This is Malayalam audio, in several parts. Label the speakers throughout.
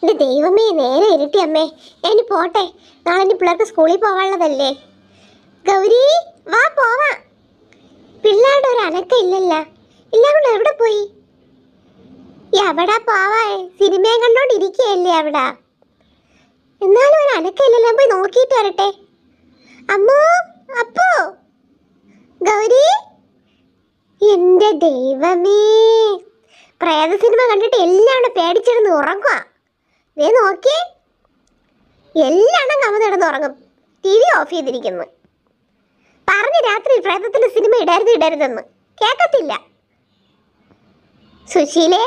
Speaker 1: എന്റെ ദൈവമേ, നേരെ ഇരുട്ടി അമ്മേ. ഞാൻ പോട്ടെ, നാളെ ഇനി പിള്ളേർക്ക് സ്കൂളിൽ പോകാനുള്ളതല്ലേ. ഗൗരി, വാ പോവാ. പിള്ളേരുടെ ഒരു അനക്കം ഇല്ലല്ല. എല്ലാവരും എവിടെ പോയി? എവിടാ പോവാ? സിനിമയും കണ്ടോണ്ടിരിക്കുകയല്ലേ അവിടെ. എന്നാലും ഒരു അനക്കം ഇല്ലല്ലോ, പോയി നോക്കിയിട്ട് വരട്ടെ. അമ്മോ, അപ്പോ, ഗൗരി. എന്റെ ദൈവമേ, പ്രേത സിനിമ കണ്ടിട്ട് എല്ലാവരും പേടിച്ചിരുന്ന് ഉറങ്ങുക. നീ നോക്കി, എല്ലാവരും കമന്നിടന്ന് ഉറങ്ങും. ടി വി ഓഫ് ചെയ്തിരിക്കുന്നു. പറഞ്ഞ് രാത്രി പ്രേതത്തിന്റെ സിനിമ ഇടരുതെന്ന് കേൾക്കത്തില്ല. സുശീലേ,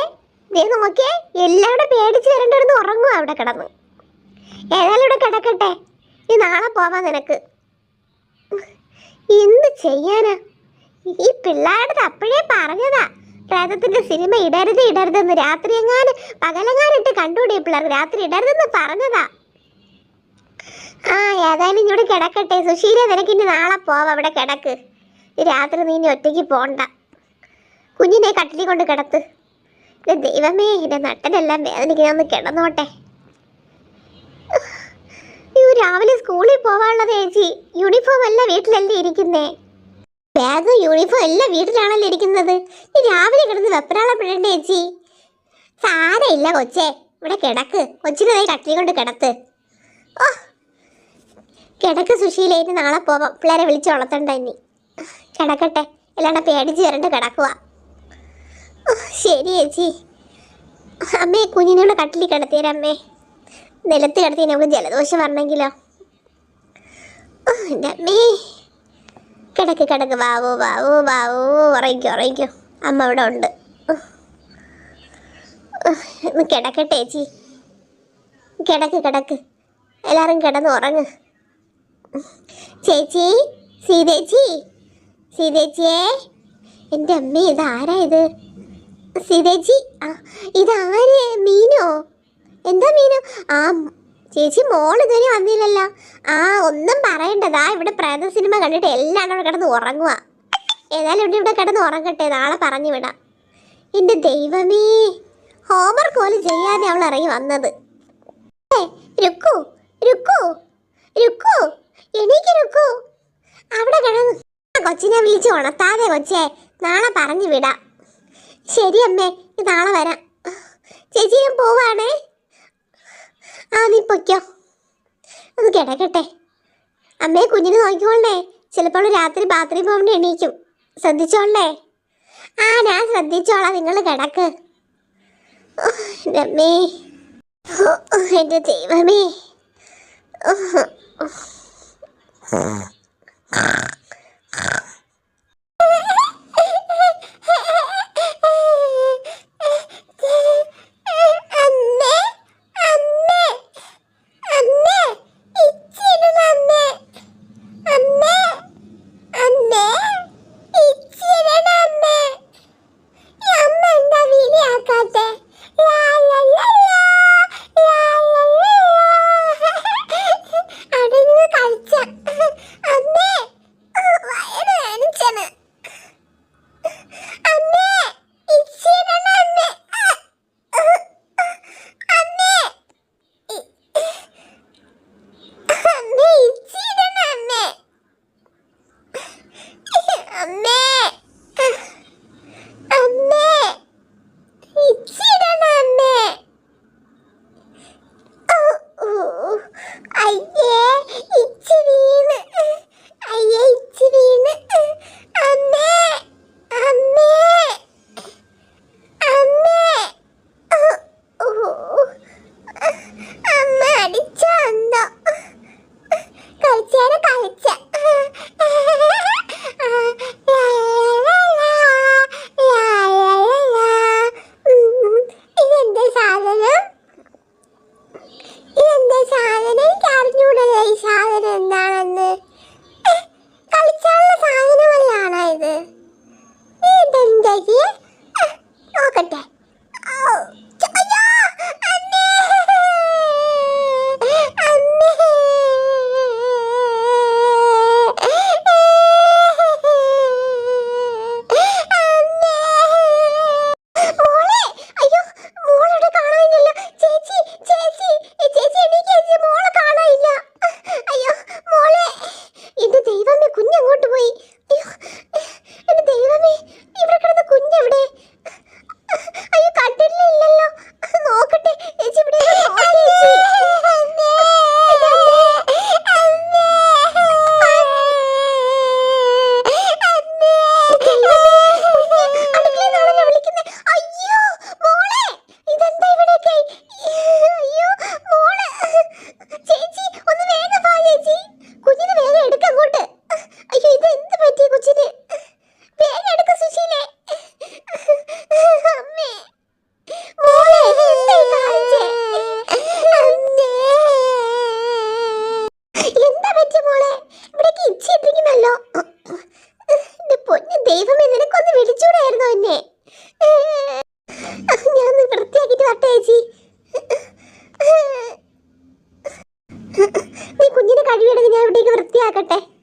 Speaker 1: നീ നോക്കിയേ, എല്ലാവരും പേടിച്ച് വരണ്ടിരുന്ന് ഉറങ്ങുക അവിടെ കിടന്ന്. ഏതായാലും ഇവിടെ കിടക്കട്ടെ, നീ നാളെ പോവാ. നിനക്ക് എന്ത് ചെയ്യാനാ? ഈ പിള്ളേരുടെ അപ്പോഴേ പറഞ്ഞതാ പ്രേതത്തിന്റെ സിനിമ ഇടരുതെന്ന്. രാത്രി എങ്ങാനും പകലെങ്ങാനിട്ട് കണ്ടുകൂടിയ പിള്ളേർക്ക് രാത്രി ഇടരുതെന്ന് പറഞ്ഞതാ. ഏതായാലും ഇങ്ങോട്ട് കിടക്കട്ടെ. സുശീല, നിനക്ക് ഇനി നാളെ പോവാ. അവിടെ കിടക്ക്. രാത്രി നീ ഇനി ഒറ്റയ്ക്ക് പോണ്ട. കുഞ്ഞിനെ കട്ടിലി കൊണ്ട് കിടത്ത്. ദൈവമേ, എൻ്റെ നട്ടനെല്ലാം വേദനിക്കുന്നൊന്ന് കിടന്നോട്ടെ. രാവിലെ സ്കൂളിൽ പോവാനുള്ളത് ചേച്ചി. യൂണിഫോം എല്ലാം വീട്ടിലല്ലേ ഇരിക്കുന്നേ. ബാഗും യൂണിഫോം എല്ലാം വീട്ടിലാണല്ലോ ഇരിക്കുന്നത്. ഈ രാവിലെ കിടന്ന് വെപ്പരാളപ്പെടേണ്ട ചേച്ചി. സാരമില്ല കൊച്ചേ, ഇവിടെ കിടക്ക്. കൊച്ചിനെ കട്ടിലി കൊണ്ട് കിടത്ത്. ഓ, കിടക്ക് സുശീലേ, ഇനി നാളെ പോവാം. പിള്ളേരെ വിളിച്ച് വളർത്തണ്ട. ഇനി കിടക്കട്ടെ, എല്ലാണ്ട് പേടിച്ച് വരണ്ട് കിടക്കുക. ശരി ചേച്ചി. അമ്മേ, കുഞ്ഞിനോട് കട്ടിലി കിടത്തിയരമ്മേ. നിലത്ത് കിടത്തി നമുക്ക് ജലദോഷം വരണമെങ്കിലോ. എൻ്റെ അമ്മേ, കിടക്ക്. വാവോ ഉറങ്ങിക്കോ. അമ്മ ഇവിടെ ഉണ്ട്. കിടക്കട്ടെ ചേച്ചി. കിടക്ക്. എല്ലാവരും കിടന്ന് ഉറങ്ങ്. ചേച്ചി, സീതേച്ചിയേ. എൻ്റെ അമ്മേ, ഇതാരാ ഇത്? സീതേച്ചി, ഇതാര്? മീനോ? എന്താ മീനു? ചേച്ചി, മോൾ ഇതുവരെ വന്നില്ലല്ലോ. ഒന്നും പറയണ്ടതാ. ഇവിടെ പ്രേത സിനിമ കണ്ടിട്ട് എല്ലാവരും അവിടെ കിടന്ന് ഉറങ്ങുക. ഏതായാലും ഇവിടെ കിടന്ന് ഉറങ്ങട്ടെ, നാളെ പറഞ്ഞു വിടാം. എൻ്റെ ദൈവമേ, ഹോംവർക്ക് പോലും ചെയ്യാതെ അവൾ ഇറങ്ങി വന്നത്. രുക്കു, എണീക്ക് രുക്കു. അവിടെ കിടന്ന് കൊച്ചിനെ വിളിച്ച് ഉണർത്താതെ കൊച്ചേ. നാളെ പറഞ്ഞു വിടാം. ശരി അമ്മേ, നാളെ വരാം. ചേച്ചി, ഞാൻ പോവാണേ. നീ പൊയ്ക്കോ. ഒന്ന് കിടക്കട്ടെ. അമ്മേ, കുഞ്ഞിനെ നോക്കിക്കോളേ. ചിലപ്പോൾ രാത്രി ബാത്റൂം പോകുമ്പോൾ എണീക്കും. ശ്രദ്ധിച്ചോളേ. ഞാൻ ശ്രദ്ധിച്ചോളാം. നിങ്ങൾ കിടക്ക്. എൻ്റെ അമ്മേ, എൻ്റെ ദൈവമേ. കഴിയുണ്ടെങ്കിൽ ഞാൻ ഇവിടേക്ക് വൃത്തിയാക്കട്ടെ.